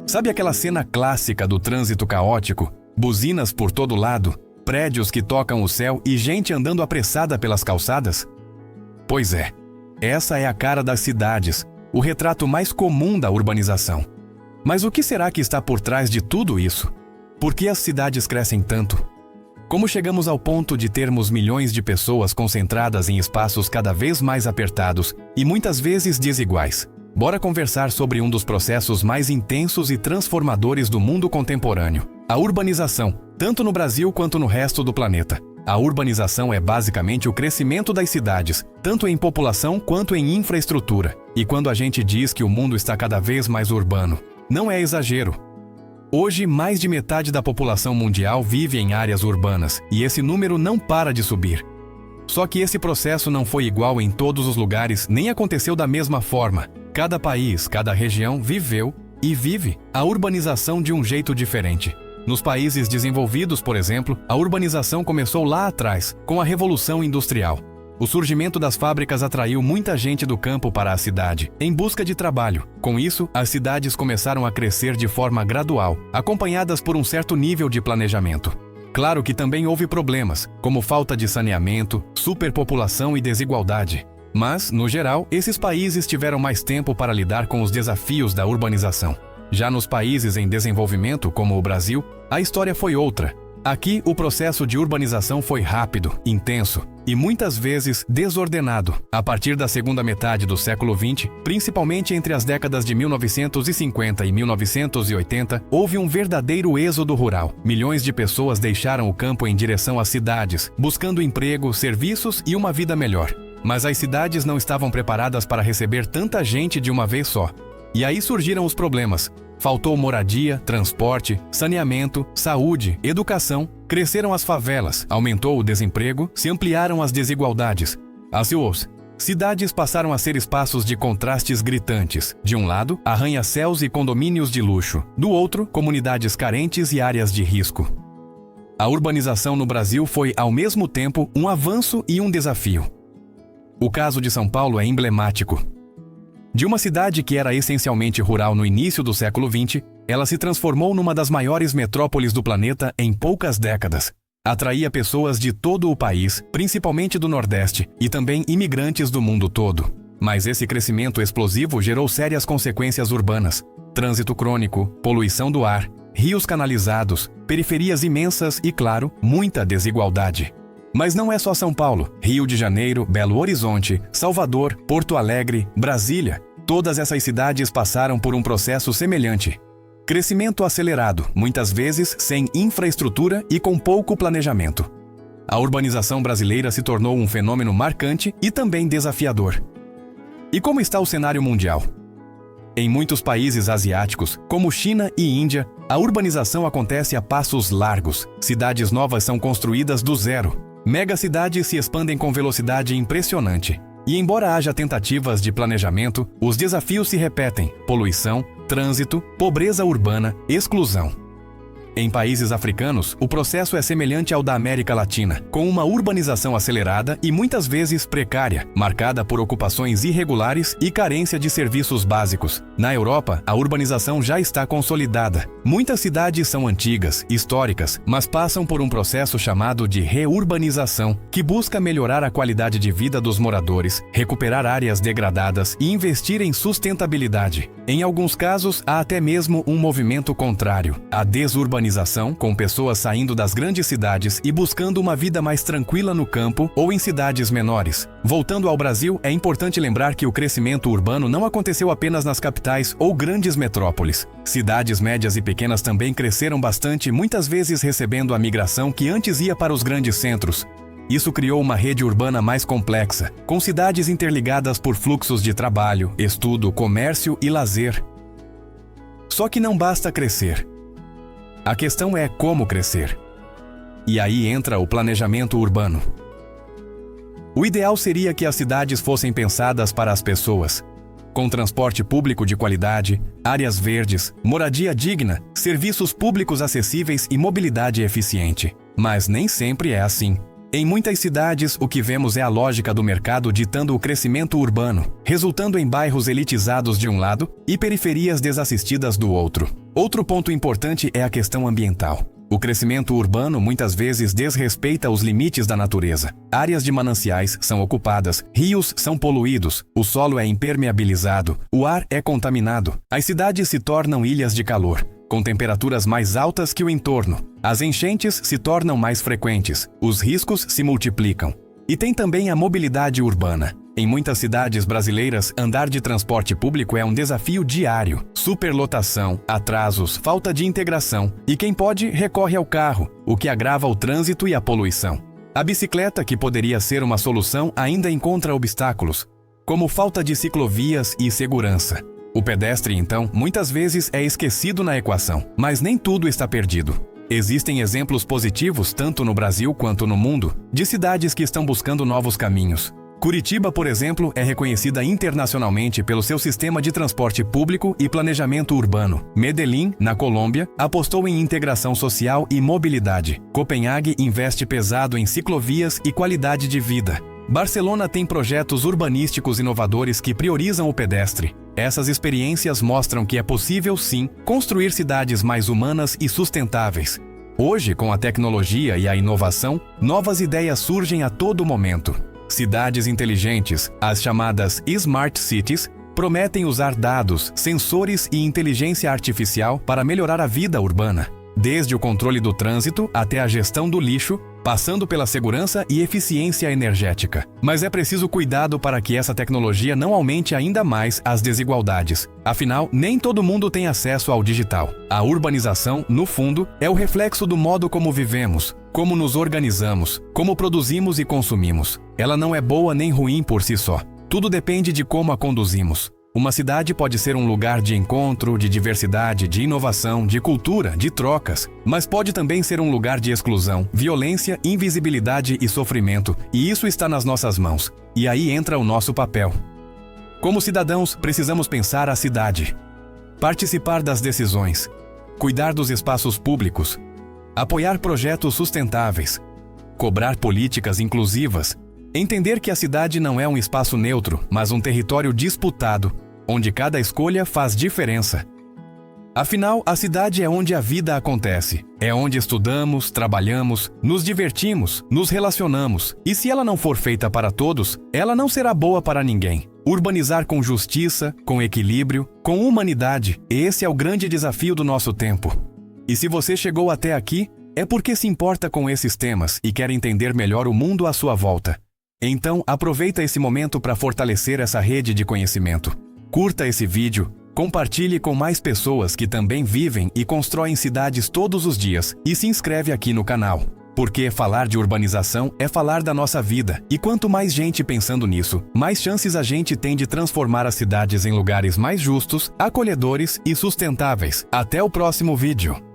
Sabe aquela cena clássica do trânsito caótico? Buzinas por todo lado, prédios que tocam o céu e gente andando apressada pelas calçadas? Pois é, essa é a cara das cidades, o retrato mais comum da urbanização. Mas o que será que está por trás de tudo isso? Por que as cidades crescem tanto? Como chegamos ao ponto de termos milhões de pessoas concentradas em espaços cada vez mais apertados e muitas vezes desiguais? Bora conversar sobre um dos processos mais intensos e transformadores do mundo contemporâneo: a urbanização, tanto no Brasil quanto no resto do planeta. A urbanização é basicamente o crescimento das cidades, tanto em população quanto em infraestrutura. E quando a gente diz que o mundo está cada vez mais urbano, não é exagero. Hoje, mais de metade da população mundial vive em áreas urbanas, e esse número não para de subir. Só que esse processo não foi igual em todos os lugares, nem aconteceu da mesma forma. Cada país, cada região viveu e vive a urbanização de um jeito diferente. Nos países desenvolvidos, por exemplo, a urbanização começou lá atrás, com a Revolução Industrial. O surgimento das fábricas atraiu muita gente do campo para a cidade, em busca de trabalho. Com isso, as cidades começaram a crescer de forma gradual, acompanhadas por um certo nível de planejamento. Claro que também houve problemas, como falta de saneamento, superpopulação e desigualdade. Mas, no geral, esses países tiveram mais tempo para lidar com os desafios da urbanização. Já nos países em desenvolvimento, como o Brasil, a história foi outra. Aqui, o processo de urbanização foi rápido, intenso e muitas vezes desordenado. A partir da segunda metade do século XX, principalmente entre as décadas de 1950 e 1980, houve um verdadeiro êxodo rural. Milhões de pessoas deixaram o campo em direção às cidades, buscando emprego, serviços e uma vida melhor. Mas as cidades não estavam preparadas para receber tanta gente de uma vez só. E aí surgiram os problemas. Faltou moradia, transporte, saneamento, saúde, educação, cresceram as favelas, aumentou o desemprego, se ampliaram as desigualdades. As cidades passaram a ser espaços de contrastes gritantes. De um lado, arranha-céus e condomínios de luxo. Do outro, comunidades carentes e áreas de risco. A urbanização no Brasil foi, ao mesmo tempo, um avanço e um desafio. O caso de São Paulo é emblemático. De uma cidade que era essencialmente rural no início do século XX, ela se transformou numa das maiores metrópoles do planeta em poucas décadas. Atraía pessoas de todo o país, principalmente do Nordeste, e também imigrantes do mundo todo. Mas esse crescimento explosivo gerou sérias consequências urbanas: trânsito crônico, poluição do ar, rios canalizados, periferias imensas e, claro, muita desigualdade. Mas não é só São Paulo. Rio de Janeiro, Belo Horizonte, Salvador, Porto Alegre, Brasília. Todas essas cidades passaram por um processo semelhante. Crescimento acelerado, muitas vezes sem infraestrutura e com pouco planejamento. A urbanização brasileira se tornou um fenômeno marcante e também desafiador. E como está o cenário mundial? Em muitos países asiáticos, como China e Índia, a urbanização acontece a passos largos. Cidades novas são construídas do zero. Megacidades se expandem com velocidade impressionante. E embora haja tentativas de planejamento, os desafios se repetem: poluição, trânsito, pobreza urbana, exclusão. Em países africanos, o processo é semelhante ao da América Latina, com uma urbanização acelerada e muitas vezes precária, marcada por ocupações irregulares e carência de serviços básicos. Na Europa, a urbanização já está consolidada. Muitas cidades são antigas, históricas, mas passam por um processo chamado de reurbanização, que busca melhorar a qualidade de vida dos moradores, recuperar áreas degradadas e investir em sustentabilidade. Em alguns casos, há até mesmo um movimento contrário: a desurbanização, com pessoas saindo das grandes cidades e buscando uma vida mais tranquila no campo ou em cidades menores. Voltando ao Brasil, é importante lembrar que o crescimento urbano não aconteceu apenas nas capitais ou grandes metrópoles. Cidades médias e pequenas também cresceram bastante, muitas vezes recebendo a migração que antes ia para os grandes centros. Isso criou uma rede urbana mais complexa, com cidades interligadas por fluxos de trabalho, estudo, comércio e lazer. Só que não basta crescer. A questão é como crescer. E aí entra o planejamento urbano. O ideal seria que as cidades fossem pensadas para as pessoas, com transporte público de qualidade, áreas verdes, moradia digna, serviços públicos acessíveis e mobilidade eficiente. Mas nem sempre é assim. Em muitas cidades, o que vemos é a lógica do mercado ditando o crescimento urbano, resultando em bairros elitizados de um lado e periferias desassistidas do outro. Outro ponto importante é a questão ambiental. O crescimento urbano muitas vezes desrespeita os limites da natureza. Áreas de mananciais são ocupadas, rios são poluídos, o solo é impermeabilizado, o ar é contaminado. As cidades se tornam ilhas de calor, com temperaturas mais altas que o entorno. As enchentes se tornam mais frequentes, os riscos se multiplicam. E tem também a mobilidade urbana. Em muitas cidades brasileiras, andar de transporte público é um desafio diário. Superlotação, atrasos, falta de integração e quem pode recorre ao carro, o que agrava o trânsito e a poluição. A bicicleta, que poderia ser uma solução, ainda encontra obstáculos, como falta de ciclovias e segurança. O pedestre, então, muitas vezes é esquecido na equação, mas nem tudo está perdido. Existem exemplos positivos, tanto no Brasil quanto no mundo, de cidades que estão buscando novos caminhos. Curitiba, por exemplo, é reconhecida internacionalmente pelo seu sistema de transporte público e planejamento urbano. Medellín, na Colômbia, apostou em integração social e mobilidade. Copenhague investe pesado em ciclovias e qualidade de vida. Barcelona tem projetos urbanísticos inovadores que priorizam o pedestre. Essas experiências mostram que é possível, sim, construir cidades mais humanas e sustentáveis. Hoje, com a tecnologia e a inovação, novas ideias surgem a todo momento. Cidades inteligentes, as chamadas Smart Cities, prometem usar dados, sensores e inteligência artificial para melhorar a vida urbana. Desde o controle do trânsito até a gestão do lixo, passando pela segurança e eficiência energética. Mas é preciso cuidado para que essa tecnologia não aumente ainda mais as desigualdades. Afinal, nem todo mundo tem acesso ao digital. A urbanização, no fundo, é o reflexo do modo como vivemos, como nos organizamos, como produzimos e consumimos. Ela não é boa nem ruim por si só. Tudo depende de como a conduzimos. Uma cidade pode ser um lugar de encontro, de diversidade, de inovação, de cultura, de trocas, mas pode também ser um lugar de exclusão, violência, invisibilidade e sofrimento, e isso está nas nossas mãos. E aí entra o nosso papel. Como cidadãos, precisamos pensar a cidade, participar das decisões, cuidar dos espaços públicos, apoiar projetos sustentáveis, cobrar políticas inclusivas, entender que a cidade não é um espaço neutro, mas um território disputado, onde cada escolha faz diferença. Afinal, a cidade é onde a vida acontece. É onde estudamos, trabalhamos, nos divertimos, nos relacionamos. E se ela não for feita para todos, ela não será boa para ninguém. Urbanizar com justiça, com equilíbrio, com humanidade, esse é o grande desafio do nosso tempo. E se você chegou até aqui, é porque se importa com esses temas e quer entender melhor o mundo à sua volta. Então, aproveita esse momento para fortalecer essa rede de conhecimento. Curta esse vídeo, compartilhe com mais pessoas que também vivem e constroem cidades todos os dias e se inscreve aqui no canal. Porque falar de urbanização é falar da nossa vida, e quanto mais gente pensando nisso, mais chances a gente tem de transformar as cidades em lugares mais justos, acolhedores e sustentáveis. Até o próximo vídeo!